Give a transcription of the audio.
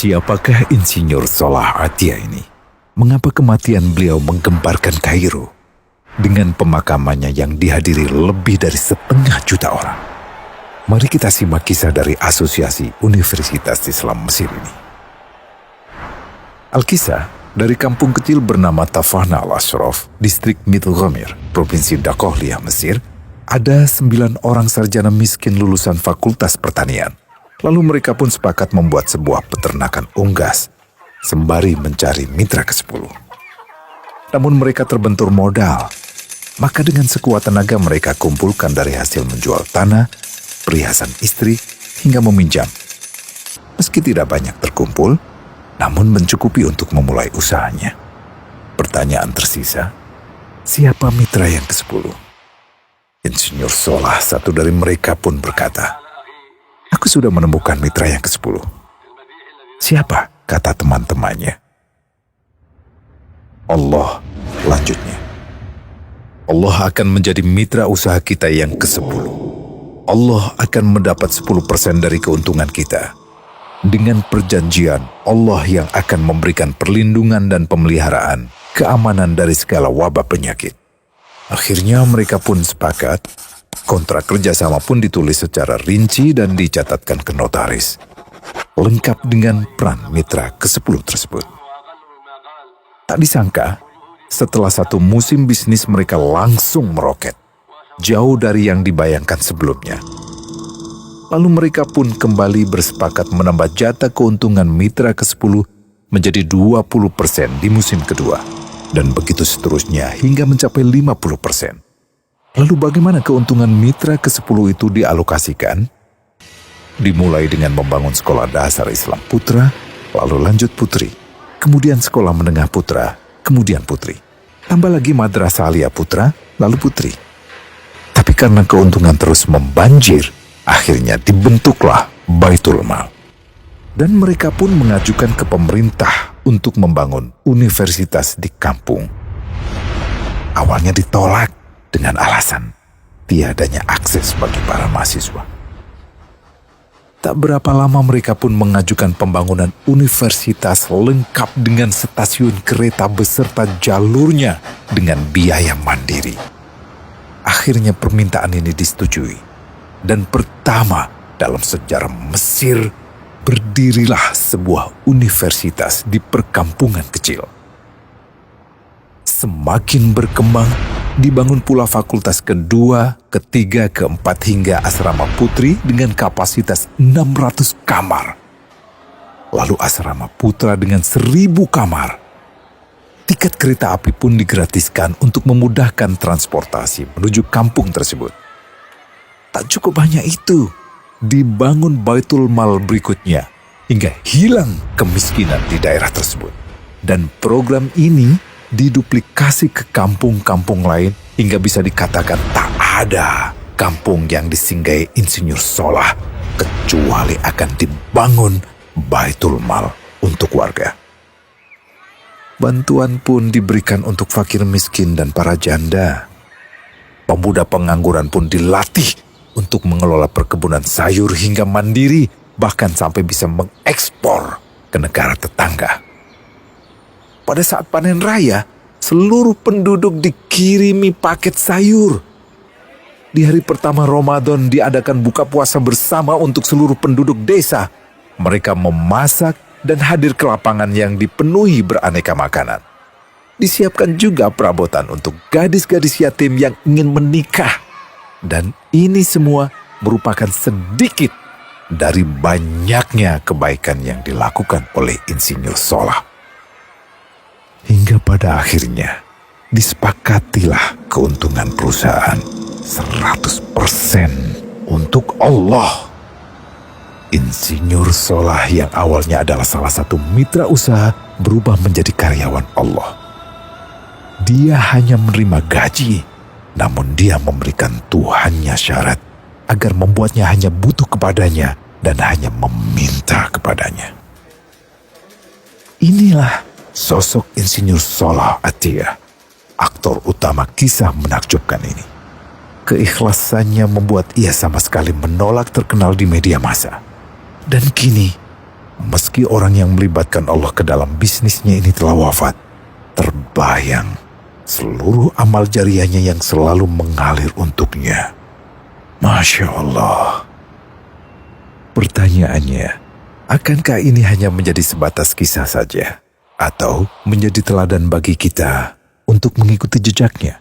Siapakah Insinyur Salah Atia ini? Mengapa kematian beliau menggemparkan Kairo? Dengan pemakamannya yang dihadiri lebih dari 1,5 juta orang. Mari kita simak kisah dari Asosiasi Universitas Islam Mesir ini. Al-Kisah dari kampung kecil bernama Tafahna al-Ashraf, distrik Middle Ghamir, Provinsi Dakohlia, Mesir, ada 9 orang sarjana miskin lulusan Fakultas Pertanian. Lalu mereka pun sepakat membuat sebuah peternakan unggas, sembari mencari mitra ke-10. Namun mereka terbentur modal, maka dengan sekuat tenaga mereka kumpulkan dari hasil menjual tanah, perhiasan istri, hingga meminjam. Meski tidak banyak terkumpul, namun mencukupi untuk memulai usahanya. Pertanyaan tersisa, siapa mitra yang ke-10? Insinyur Salah, satu dari mereka pun berkata, "Aku sudah menemukan mitra yang ke-10. Siapa?" kata teman-temannya. "Allah," lanjutnya. "Allah akan menjadi mitra usaha kita yang ke-10. Allah akan mendapat 10% dari keuntungan kita. Dengan perjanjian, Allah yang akan memberikan perlindungan dan pemeliharaan, keamanan dari segala wabah penyakit." Akhirnya mereka pun sepakat. Kontrak kerjasama pun ditulis secara rinci dan dicatatkan ke notaris, lengkap dengan peran mitra ke-10 tersebut. Tak disangka, setelah 1 musim bisnis mereka langsung meroket, jauh dari yang dibayangkan sebelumnya. Lalu mereka pun kembali bersepakat menambah jatah keuntungan mitra ke-10 menjadi 20% di musim kedua, dan begitu seterusnya hingga mencapai 50%. Lalu bagaimana keuntungan mitra ke-10 itu dialokasikan? Dimulai dengan membangun sekolah dasar Islam putra, lalu lanjut putri, kemudian sekolah menengah putra, kemudian putri. Tambah lagi madrasah aliyah putra, lalu putri. Tapi karena keuntungan terus membanjir, akhirnya dibentuklah Baitul Mal. Dan mereka pun mengajukan ke pemerintah untuk membangun universitas di kampung. Awalnya ditolak dengan alasan tiadanya akses bagi para mahasiswa. Tak berapa lama mereka pun mengajukan pembangunan universitas lengkap dengan stasiun kereta beserta jalurnya dengan biaya mandiri. Akhirnya permintaan ini disetujui, dan pertama dalam sejarah Mesir berdirilah sebuah universitas di perkampungan kecil. Semakin berkembang, dibangun pula fakultas kedua, ketiga, keempat hingga asrama putri dengan kapasitas 600 kamar. Lalu asrama putra dengan 1.000 kamar. Tiket kereta api pun digratiskan untuk memudahkan transportasi menuju kampung tersebut. Tak cukup hanya itu, dibangun Baitul Mal berikutnya hingga hilang kemiskinan di daerah tersebut. Dan program ini diduplikasi ke kampung-kampung lain hingga bisa dikatakan tak ada kampung yang disinggahi Insinyur Salah kecuali akan dibangun Baitul Mal untuk warga. Bantuan pun diberikan untuk fakir miskin dan para janda. Pemuda pengangguran pun dilatih untuk mengelola perkebunan sayur hingga mandiri, bahkan sampai bisa mengekspor ke negara tetangga. Pada saat panen raya, seluruh penduduk dikirimi paket sayur. Di hari pertama Ramadan diadakan buka puasa bersama untuk seluruh penduduk desa. Mereka memasak dan hadir ke lapangan yang dipenuhi beraneka makanan. Disiapkan juga perabotan untuk gadis-gadis yatim yang ingin menikah. Dan ini semua merupakan sedikit dari banyaknya kebaikan yang dilakukan oleh Insinyur Salah. Hingga pada akhirnya disepakatilah keuntungan perusahaan 100% untuk Allah. Insinyur Salah yang awalnya adalah salah satu mitra usaha berubah menjadi karyawan Allah. Dia hanya menerima gaji, namun dia memberikan Tuhannya syarat agar membuatnya hanya butuh kepadanya dan hanya meminta kepadanya. Inilah sosok Insinyur Salah Atia, aktor utama kisah menakjubkan ini. Keikhlasannya membuat ia sama sekali menolak terkenal di media massa. Dan kini, Meski orang yang melibatkan Allah ke dalam bisnisnya ini telah wafat, terbayang seluruh amal jariahnya yang selalu mengalir untuknya. Masya Allah. Pertanyaannya, akankah ini hanya menjadi sebatas kisah saja? Atau menjadi teladan bagi kita untuk mengikuti jejaknya?